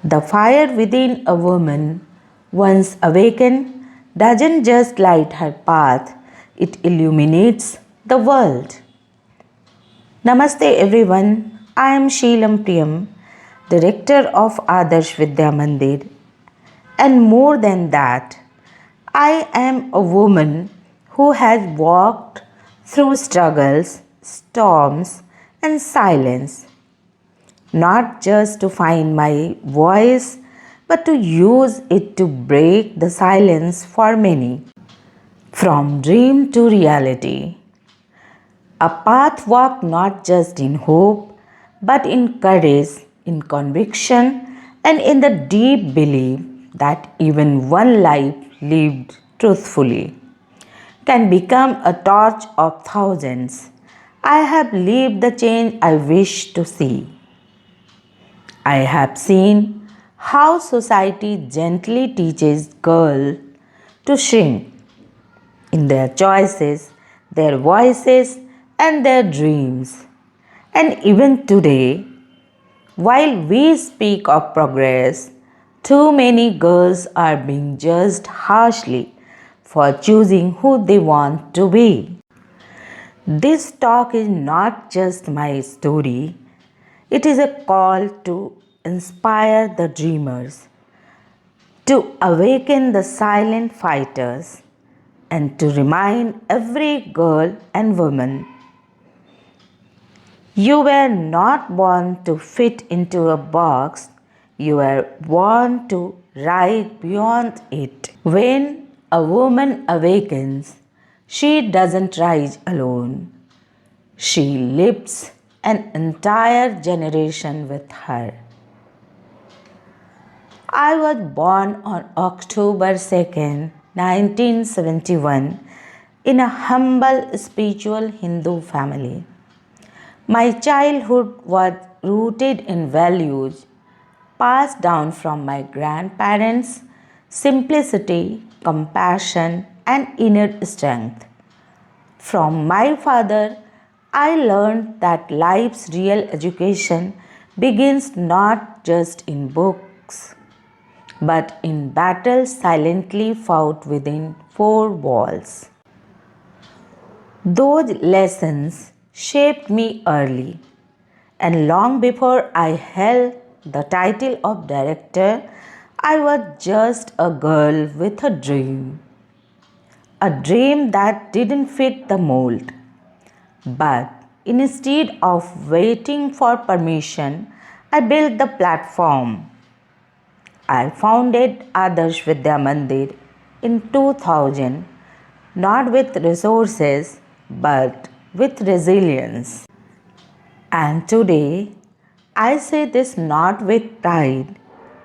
The fire within a woman, once awakened, doesn't just light her path, it illuminates the world. Namaste everyone, I am Sheelam Priyam, director of Adarsh Vidya Mandir. And more than that, I am a woman who has walked through struggles, storms, and silence, not just to find my voice, but to use it to break the silence for many. From dream to reality. A path walked not just in hope, but in courage, in conviction, and in the deep belief that even one life lived truthfully can become a torch of thousands. I have lived the change I wish to see. I have seen how society gently teaches girls to shrink in their choices, their voices, and their dreams. And even today, while we speak of progress, too many girls are being judged harshly for choosing who they want to be. This talk is not just my story, it is a call to inspire the dreamers, to awaken the silent fighters, and to remind every girl and woman you were not born to fit into a box, you were born to rise beyond it. When a woman awakens, she doesn't rise alone. She lifts an entire generation with her. I was born on October 2nd, 1971, in a humble spiritual Hindu family. My childhood was rooted in values passed down from my grandparents: simplicity, compassion, and inner strength. From my father, I learned that life's real education begins not just in books, but in battles silently fought within four walls. Those lessons shaped me early, and long before I held the title of director, I was just a girl with a dream that didn't fit the mold. But instead of waiting for permission, I built the platform. I founded Adarsh Vidya Mandir in 2000, not with resources but with resilience. And today, I say this not with pride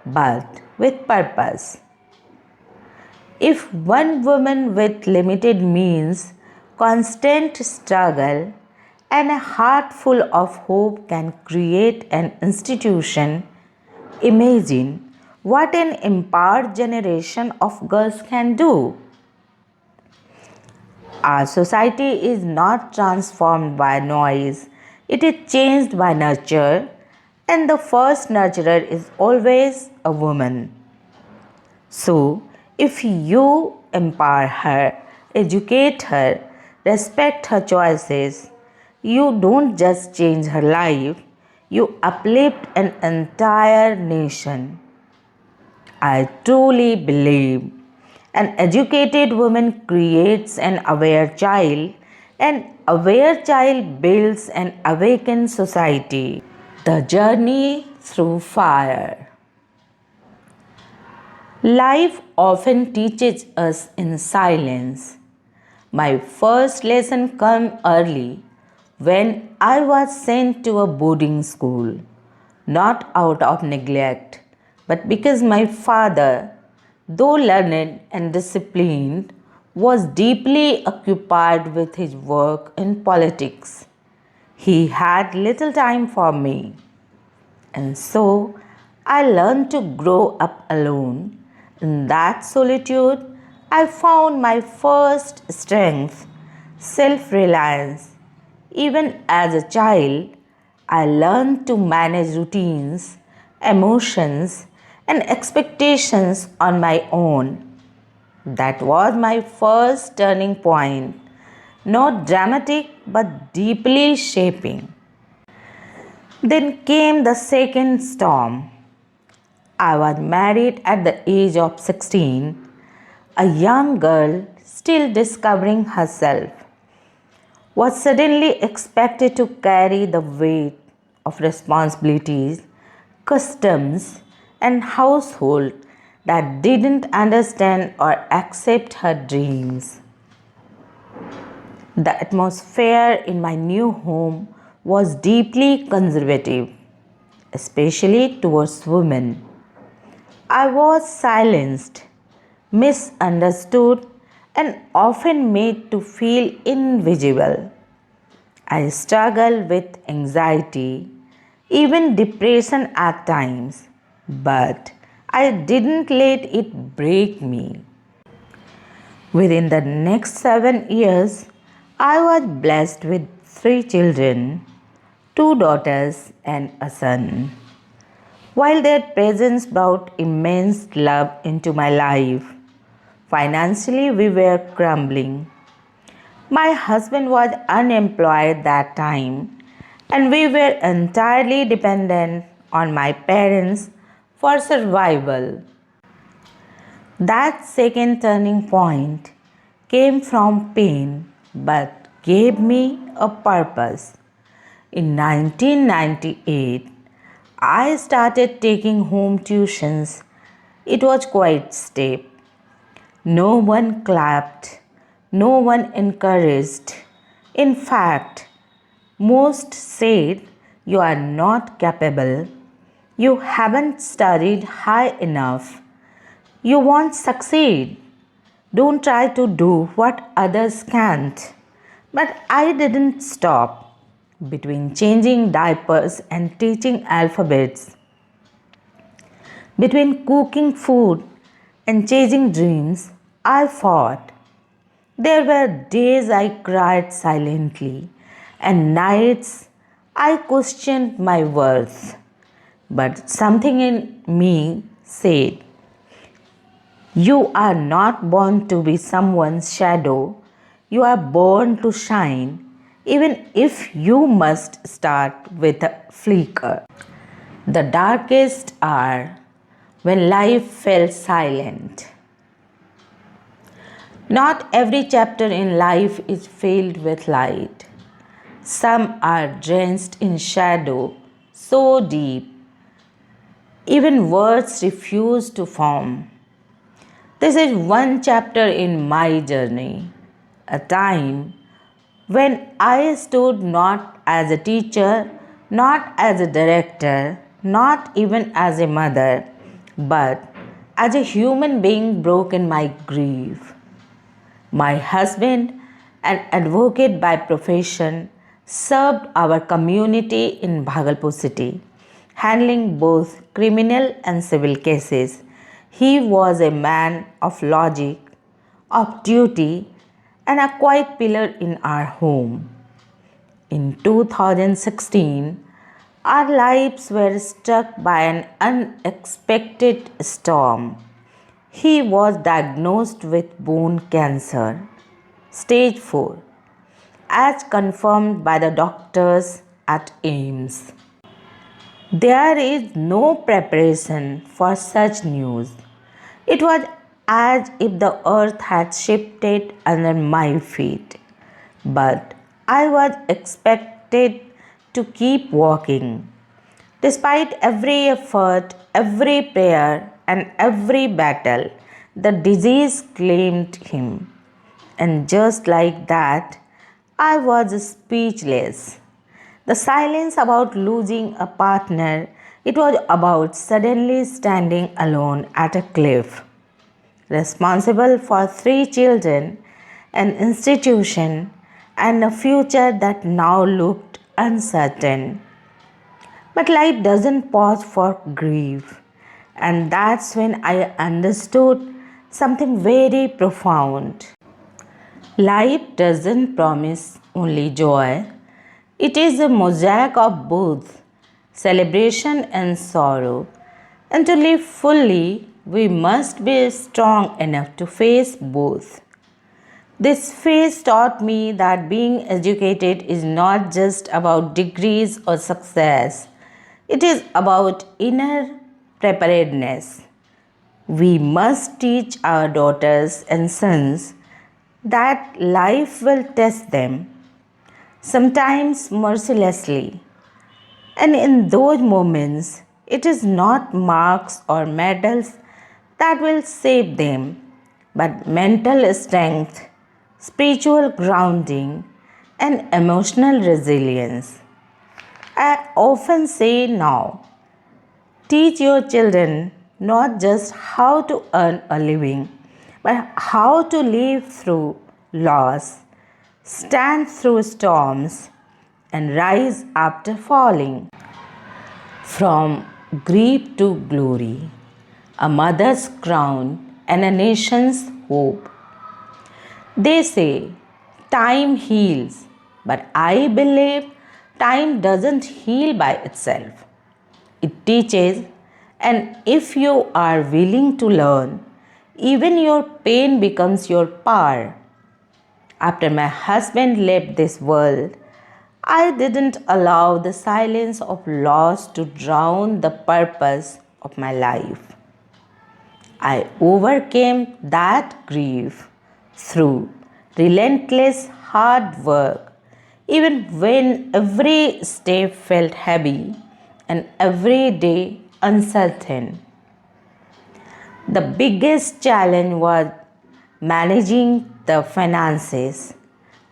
but with purpose. If one woman with limited means, constant struggle, and a heart full of hope can create an institution, imagine what an empowered generation of girls can do. Our society is not transformed by noise, it is changed by nurture, and the first nurturer is always a woman. So, if you empower her, educate her, respect her choices, you don't just change her life, you uplift an entire nation. I truly believe an educated woman creates an aware child, an aware child builds an awakened society. The journey through fire. Life often teaches us in silence. My first lesson came early when I was sent to a boarding school, not out of neglect, but because my father, though learned and disciplined, was deeply occupied with his work in politics. He had little time for me, and so I learned to grow up alone. In that solitude, I found my first strength, self reliance. Even as a child, I learned to manage routines, emotions, and expectations on my own. That was my first turning point, not dramatic but deeply shaping. Then came the second storm. I was married at the age of 16, a young girl still discovering herself, was suddenly expected to carry the weight of responsibilities, customs, and household that didn't understand or accept her dreams. The atmosphere in my new home was deeply conservative, especially towards women. I was silenced, misunderstood, and often made to feel invisible. I struggled with anxiety, even depression at times, but I didn't let it break me. Within the next 7 years, I was blessed with 3 children, 2 daughters, and a son. While their presence brought immense love into my life, financially we were crumbling. My husband was unemployed that time, and we were entirely dependent on my parents for survival. That second turning point came from pain but gave me a purpose. In 1998, I started taking home tuitions. It was quite steep. No one clapped, no one encouraged. In fact, most said, "You are not capable, you haven't studied high enough, you won't succeed. Don't try to do what others can't." But I didn't stop. Between changing diapers and teaching alphabets, between cooking food and chasing dreams, I fought. There were days I cried silently and nights I questioned my worth. But something in me said, "You are not born to be someone's shadow, you are born to shine, even if you must start with a flicker." The darkest hour when life fell silent. Not every chapter in life is filled with light. Some are drenched in shadow so deep, even words refuse to form. This is one chapter in my journey, a time when I stood not as a teacher, not as a director, not even as a mother, but as a human being broken by grief. My husband, an advocate by profession, served our community in Bhagalpur city, handling both criminal and civil cases. He was a man of logic, of duty, and a quiet pillar in our home. In 2016, our lives were struck by an unexpected storm. He was diagnosed with bone cancer, stage 4, as confirmed by the doctors at AIIMS. There is no preparation for such news. It was as if the earth had shifted under my feet. But I was expected to keep walking. Despite every effort, every prayer, and every battle, the disease claimed him. And just like that, I was speechless. The silence about losing a partner, it was about suddenly standing alone at a cliff, responsible for 3 children, an institution, and a future that now looked uncertain. But life doesn't pause for grief, and that's when I understood something very profound. Life doesn't promise only joy, it is a mosaic of both celebration and sorrow. And to live fully, we must be strong enough to face both. This phase taught me that being educated is not just about degrees or success, it is about inner preparedness. We must teach our daughters and sons that life will test them, sometimes mercilessly. And in those moments, it is not marks or medals that will save them, but mental strength, spiritual grounding, and emotional resilience. I often say now, teach your children not just how to earn a living, but how to live through loss, stand through storms, and rise after falling. From grief to glory, a mother's crown and a nation's hope. They say time heals, but I believe time doesn't heal by itself. It teaches, and if you are willing to learn, even your pain becomes your power. After my husband left this world, I didn't allow the silence of loss to drown the purpose of my life. I overcame that grief through relentless hard work, even when every step felt heavy and every day uncertain. The biggest challenge was managing the finances,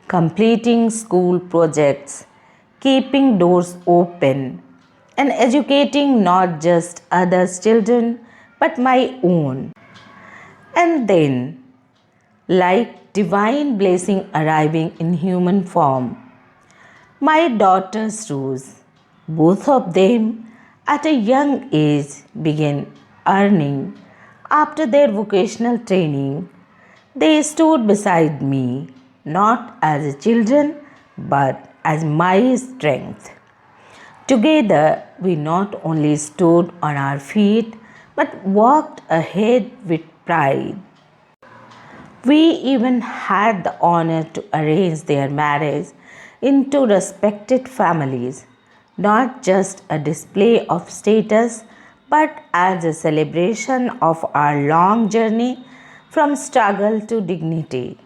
completing school projects, keeping doors open, and educating not just others' children but my own. And then, like divine blessing arriving in human form, my daughters rose. Both of them at a young age began earning. After their vocational training, they stood beside me, not as children, but as my strength. Together, we not only stood on our feet, but walked ahead with pride. We even had the honor to arrange their marriage into respected families, not just a display of status, but as a celebration of our long journey from struggle to dignity.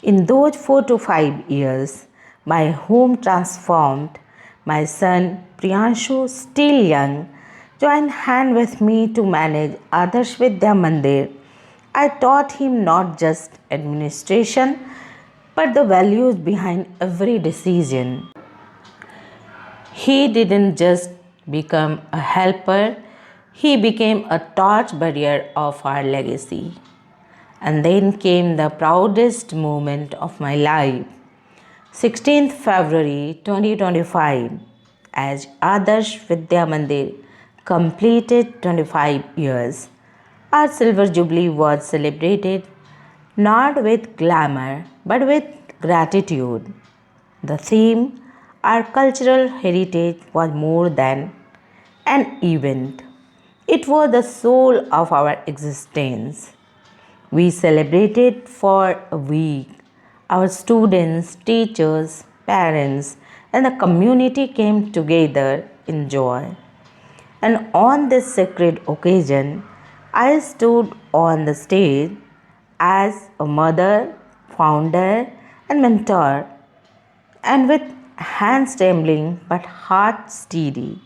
In those 4 to 5 years, my home transformed. My son Priyanshu, still young, joined hand with me to manage Adarsh Vidya Mandir. I taught him not just administration, but the values behind every decision. He didn't just become a helper, he became a torch bearer of our legacy. And then came the proudest moment of my life. 16th February 2025, as Adarsh Vidya Mandir completed 25 years. Our Silver Jubilee was celebrated not with glamour but with gratitude. The theme, our cultural heritage, was more than an event, it was the soul of our existence. We celebrated for a week. Our students, teachers, parents, and the community came together in joy. And on this sacred occasion, I stood on the stage as a mother, founder, and mentor, and with hands trembling but heart steady,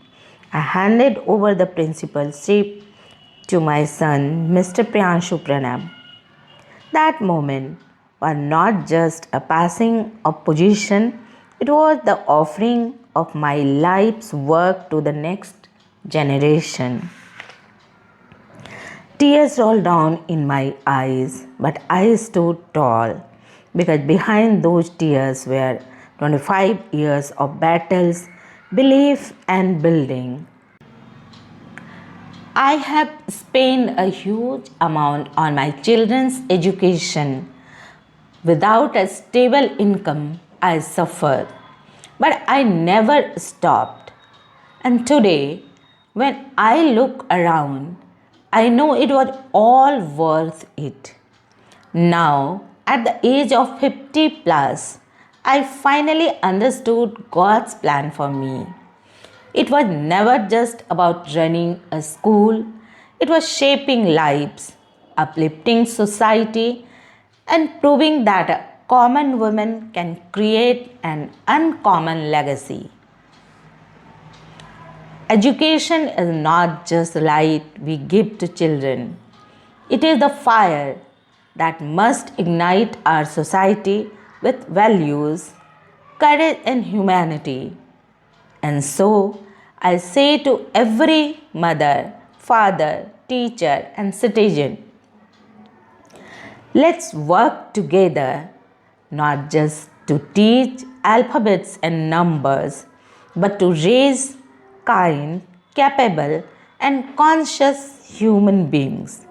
I handed over the principalship to my son, Mr. Priyanshu Pranab. That moment was not just a passing of position, it was the offering of my life's work to the next generation. Tears rolled down in my eyes, but I stood tall because behind those tears were 25 years of battles, belief, and building. I have spent a huge amount on my children's education. Without a stable income, I suffered. But I never stopped. And today, When I look around, I know it was all worth it. Now, at the age of 50 plus, I finally understood God's plan for me. It was never just about running a school, it was shaping lives, uplifting society, and proving that a common woman can create an uncommon legacy. Education is not just light we give to children, it is the fire that must ignite our society with values, courage, and humanity. And so, I say to every mother, father, teacher, and citizen, let's work together not just to teach alphabets and numbers, but to raise kind, capable, and conscious human beings.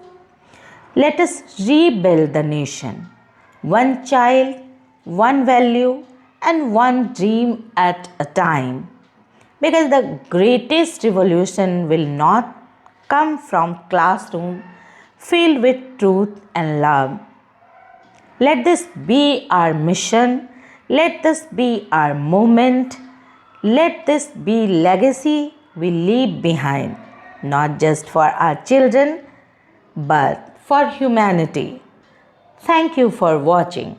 Let us rebuild the nation, one child, one value, and one dream at a time. Because the greatest revolution will not come from classroom filled with truth and love. Let this be our mission. Let this be our moment. Let this be legacy we leave behind, not just for our children, but for humanity. Thank you for watching.